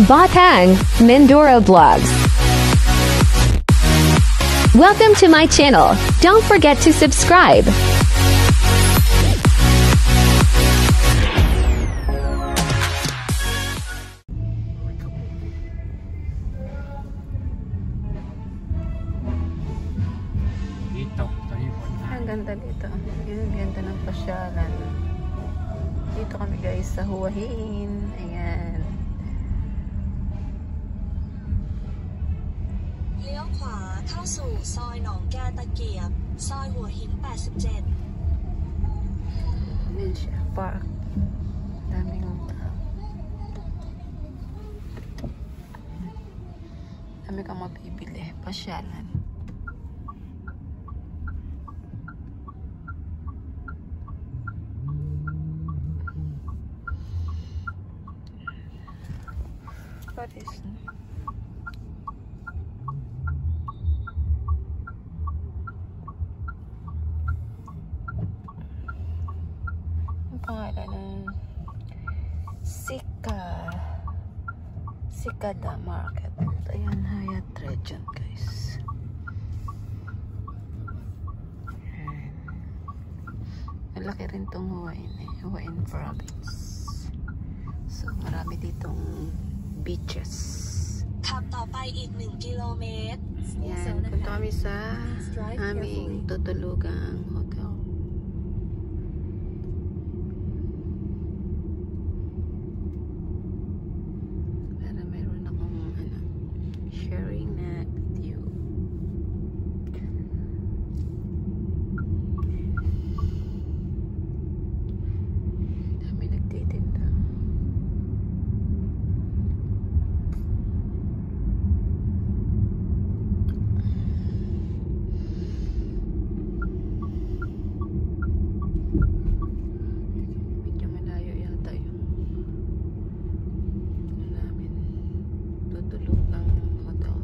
Batang, Mindoro Vlogs. Welcome to my channel. Don't forget to subscribe. Ang ganda dito. Yung ganda ng pasyalan. Dito kami guys sa Hua Hin. Ayan. เลี้ยวขวาเข้าสู่ซอยหนองแกตะเกียบซอยหัวหิน87 Ayan siya. Park. Daming dami kang mabibili. Pasyalan. Paris. Ang pangalan ng Sikada Market. Ayan, Hyatt Regent guys. Ayan. Malaki rin tong Hua Hin Province. So marami ditong beaches. ขับต่อไปอีก1 กิโลเมตร Yan, punta kami sa aming tutulugang hotel. Para meron akong sharing na video. Dami nagtitinda. Medyo malayo yata yung namin tutulugang hotel.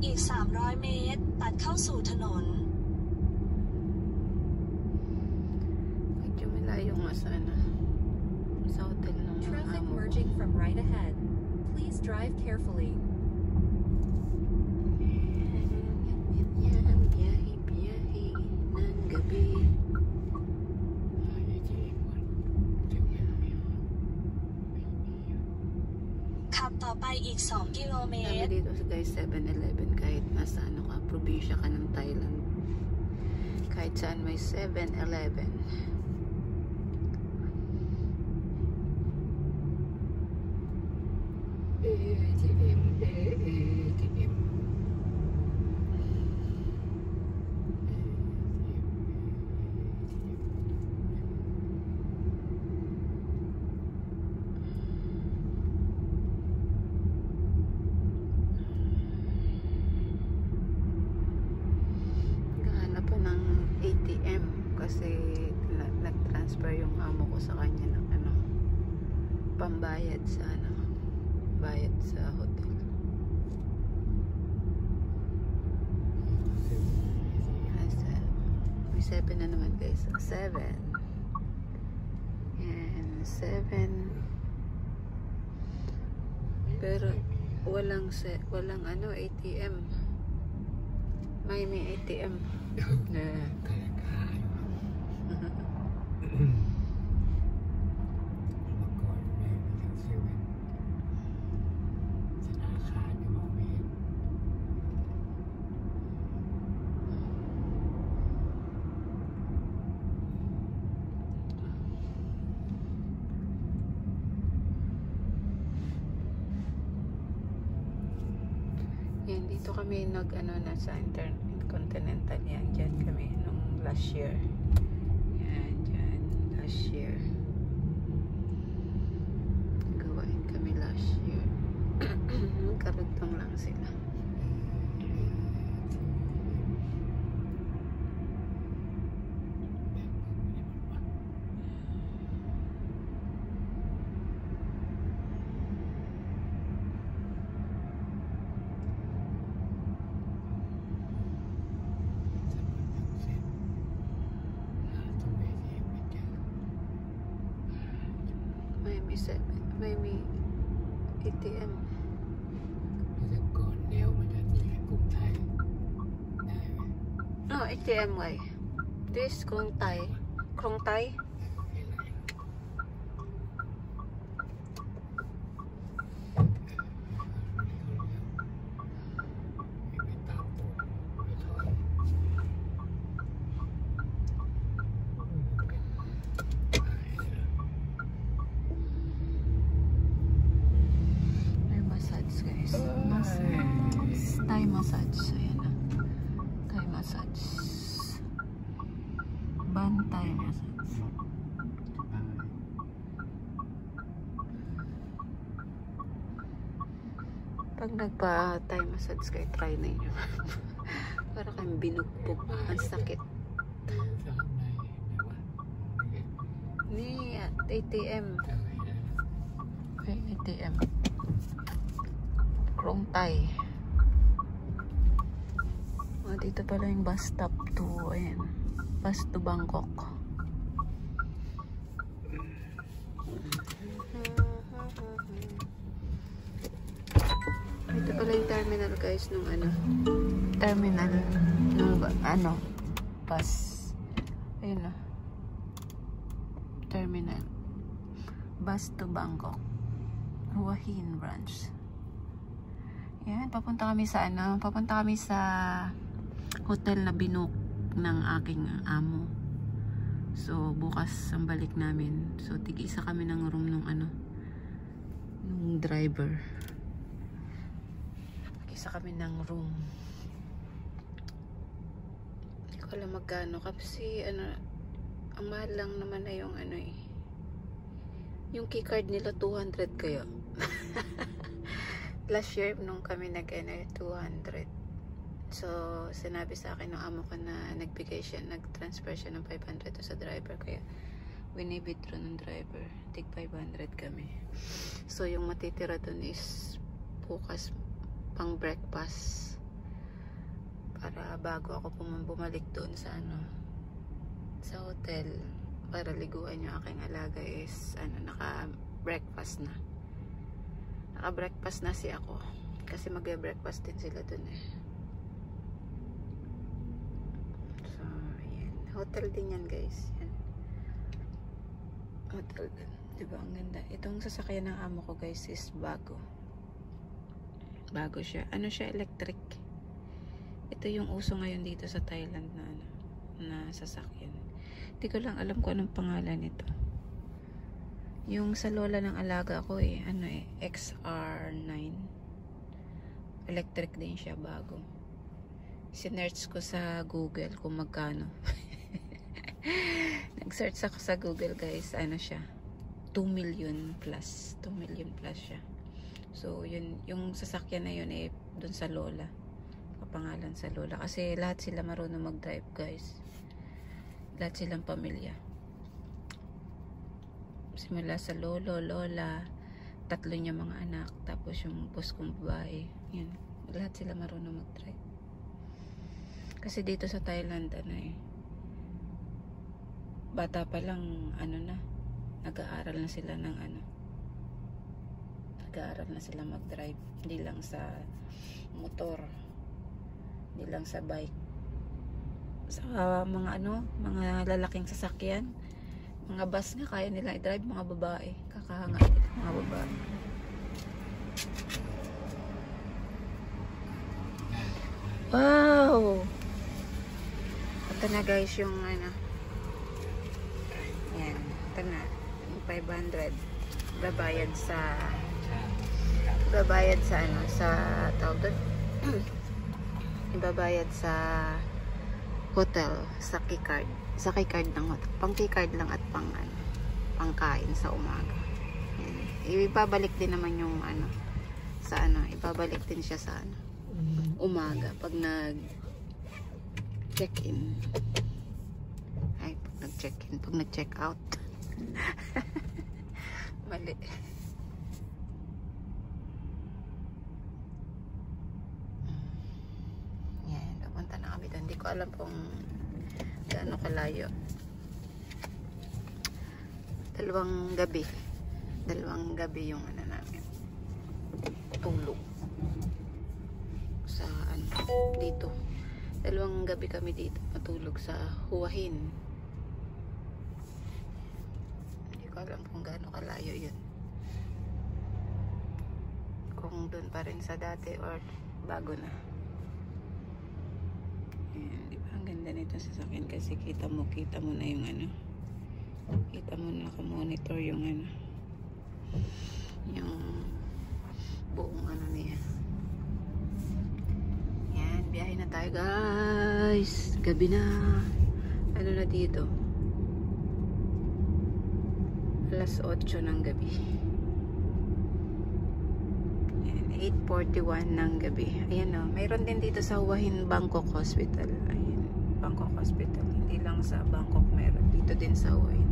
อีก300 เมตรตัดเข้าสู่ถนน Medyo malayo nga sa hotel ng Traffic amo ko. merging from right ahead. Please drive carefully. Yan, biyahe ng gabi. ขับต่อไปอีก2 กิโลเม Dami ตร dito sa guys 7-Eleven kahit nasa ka, probinsya ka ng Thailand. Kahit saan may 7-Eleven. Naghahanap pa ng ATM kasi nag-transfer yung amo ko sa kanya ng pambayad sa bayad sa hotel. May 7 na naman guys. 7 and 7 pero walang ATM. May ATM. Yan, dito kami nasa Intercontinental yan. Diyan kami nung last year. Yan, diyan. Last year. Gawain kami last year. Karugtong lang sila. May ATM. แต่ก่อนเลี้ยวมันจะมีกรุงไทยได้ไหม No, ATM way. This Krung Thai. Krung Thai. Bantay massage. Pag nagpa-Thai massage kayo, try na yun. Para kang binugpog. Ang sakit. Ni ATM. Okay, ATM. Krung Thai. Oh, dito pala yung bus stop to, ayan. Bus to Bangkok. Ito pala yung terminal guys nung terminal nung bus. Ayun na. Terminal. Bus to Bangkok. Hua Hin branch. Yan, papunta kami sa papunta kami sa hotel na binook ng aking amo. So bukas ang balik namin. So tig-isa kami ng room nung nung driver. Tig-isa kami ng room. Hindi ko alam magkano kasi ang mahal lang naman na yung yung keycard nila 200 kaya. Last year nung kami 200. So, sinabi sa akin ng amo ko na nag-transfer siya ng 500 sa driver. Kaya, winibidro ng driver. Tig 500 kami. So, yung matitira dun is bukas pang breakfast. Para bago ako bumalik doon sa sa hotel. Para liguan yung aking alaga is naka-breakfast na. Naka-breakfast na si ako. Kasi mag-breakfast din sila dun Hotel din yan guys. Yan. Hotel din. Diba ang ganda. Itong sasakyan ng amo ko guys is bago. Bago siya. Siya electric. Ito yung uso ngayon dito sa Thailand na sasakyan. Hindi ko lang alam kung anong pangalan nito. Yung sa lola ng alaga ko XR9. Electric din siya, bago. Sinearch ko sa Google kung magkano. Nag-search ako sa Google guys, siya 2 million plus. 2 million plus siya. So yun, yung sasakyan na yun dun sa lola, kapangalan sa lola, kasi lahat sila marunong mag-drive guys. Lahat silang pamilya, simula sa lolo, lola, 3 niya mga anak, tapos yung boss kong babae, yun, lahat sila marunong mag-drive. Kasi dito sa Thailand bata pa lang nag-aaral na sila ng nag-aaral na sila mag-drive, hindi lang sa motor, hindi lang sa bike, sa mga mga lalaking sasakyan, mga bus nga kaya nila i-drive, mga babae, kakahanga nila mga babae. Wow, ito na guys yung yan, ito na yung 500 babayad sa tawag doon, ibabayad sa hotel, sa keycard. Sa keycard ng hotel. Pang keycard lang at pangkain sa umaga. Yan. Ibabalik din naman yung sa ibabalik din siya sa umaga pag nag-check-in. Ay, pag nag-check-in, pag nag-check-out. Mali. Yan, pupunta na kami doon. Hindi ko alam kung gaano kalayo. 2 gabi yung namin tulog sa dito. 2 gabi kami dito matulog sa Hua Hin. Hindi ko alam kung gaano kalayo yun, kung doon pa rin sa dati or bago na. Ayan, di ba ang ganda nito sa sasakyan kasi kita mo na yung kita mo na naka-monitor yung yung buong niya. Yan, biyahe na tayo guys. Gabi na. Ano na dito? Alas 8 ng gabi. Yan, 8:41 ng gabi. Ayan o. Mayroon din dito sa Hua Hin Bangkok Hospital. Ayan, Bangkok Hospital. Hindi lang sa Bangkok meron. Dito din sa Hua Hin.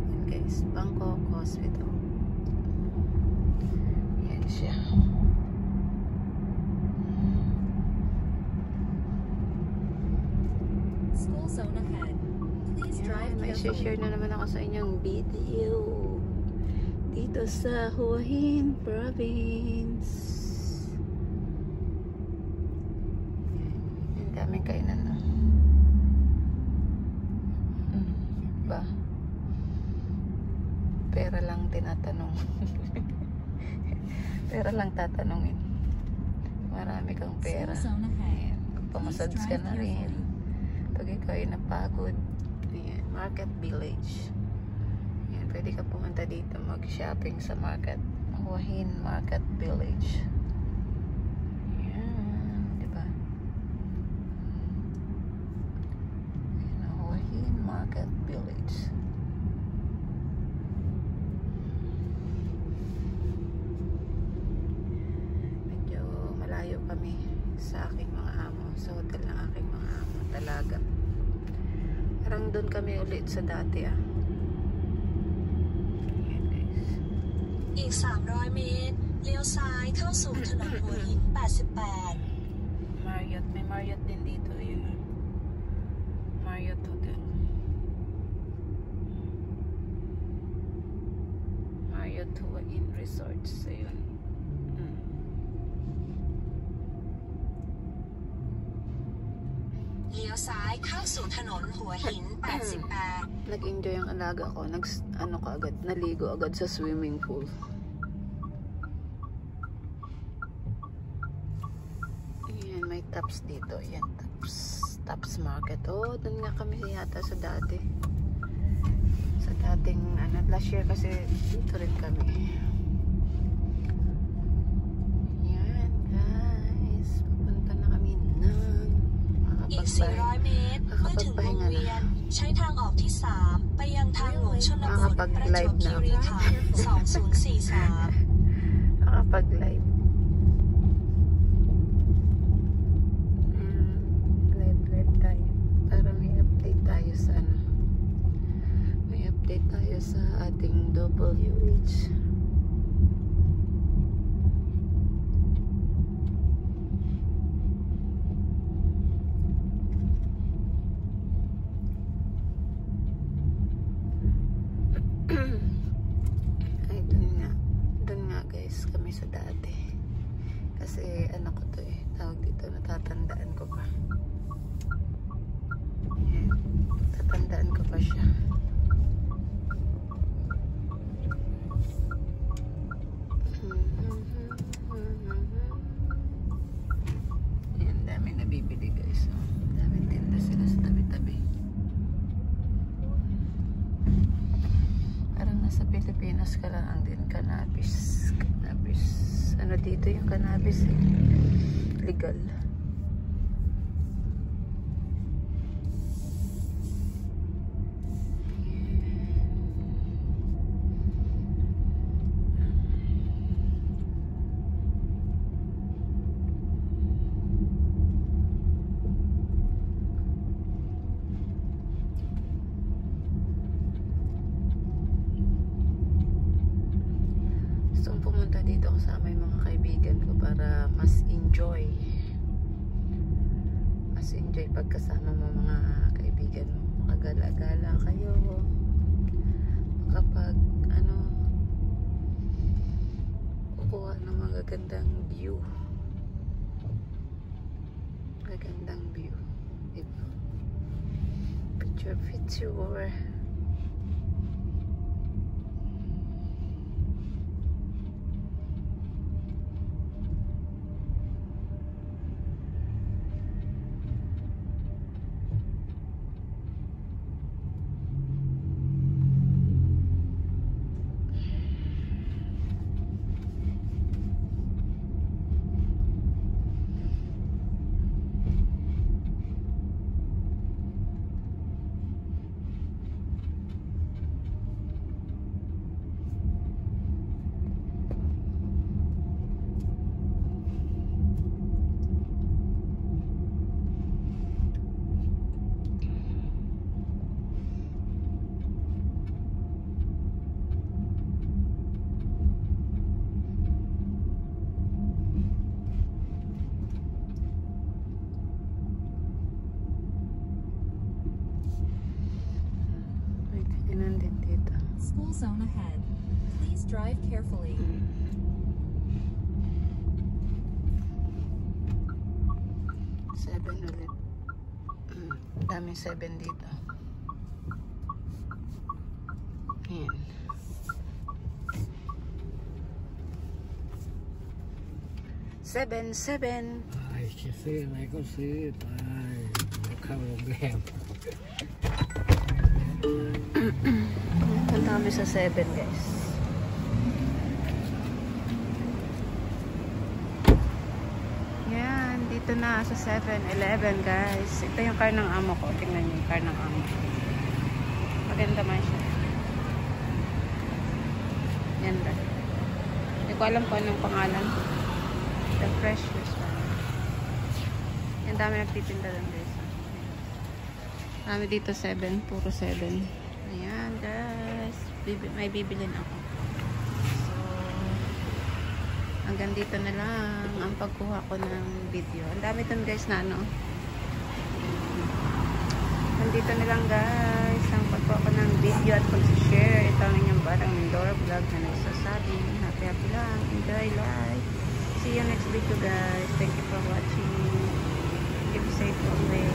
Ayan guys, Bangkok Hospital. Ayan siya. School zone ahead. Please drive May carefully. share na naman ako sa inyong video dito sa Hua Hin Province. Ang daming kainan na. Ba? Pera lang tinatanong. Pera lang tatanungin. Marami kang pera. School zone ahead. Pamasads ka na rin. Pag ikaw ay napagod. Ayan, Market Village. Ayan, pwede ka pumunta dito mag-shopping sa market. Hua Hin Market Village. Ayan, diba? Ayan, Hua Hin Market Village. Medyo malayo kami sa aking mga amo. Sa hotel ng aking mga amo. Talaga. Parang doon kami ulit sa dati Ayan guys. อีก 300 เมตร เลี้ยวซ้ายเข้าสู่ถนนหัวหิน 88 Marriott. May Marriott din dito. Yun. Marriott Hotel. Marriott Hua Hin Resorts. Ayun. เลี้ยวซ้ายเข้าสู่ถนนหัวหิน 88 Nag-enjoy ang alaga ko. Naligo agad sa swimming pool. Ayan, may taps dito. Ayan, taps market. Oh, doon nga kami yata sa dati. Sa dating, last year kasi dito rin kami. Ayan, guys. Pupunta na kami ng อีก 400 เมตร เมื่อถึงวงเวียน ใช้ทางออกที่ 3 ไปยังทางหลวงชนบทประจวบคีรีขันธ์ 2043 Nakapag-live. Live tayo. Para may update tayo sa May update tayo sa ating WH. Ay, dun nga guys kami sa dati kasi ko to tawag dito, natatandaan ko pa. Ayan, tatandaan ko pa siya. Ayan, dami nabibili guys. Daming tinda sila sa tabi-tabi. Parang nasa Pilipinas ka lang din. Cannabis. Ano dito yung cannabis legal. Gusto kong pumunta dito kasama yung mga kaibigan ko para mas enjoy pagkasama mo mga kaibigan mo, makagala-gala kayo, kapag kukuha ng magagandang view, diba? Picture. School zone ahead. Please drive carefully. Seven ulit. Daming 7 dito. Ayan. Seven. Ay,ซื้ออะไรก็ซื้อไปเข้าโรงแรม Punta kami sa 7, guys. Yan, dito na sa 7-Eleven, guys. Ito yung car ng amo ko. Tingnan niyo yung car ng amo ko. Maganda man siya. Yan ba? Hindi ko alam kung anong pangalan. The Fresh Restaurant. Yan, dami nagtitinda lang, guys. Dami dito 7. Puro 7. Ayan, guys. May bibilin ako. So, hanggang dito na lang ang pagkuha ko ng video. Ang dami dun, guys, na ano. Nandito na lang, guys, ang pagkuha ko ng video at pag-share. Ito ang inyong Batang Mindoro vlog na nagsasabi. Happy lang. Enjoy life. See you next video, guys. Thank you for watching. Keep safe always.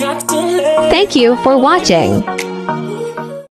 God bless. Thank you for watching.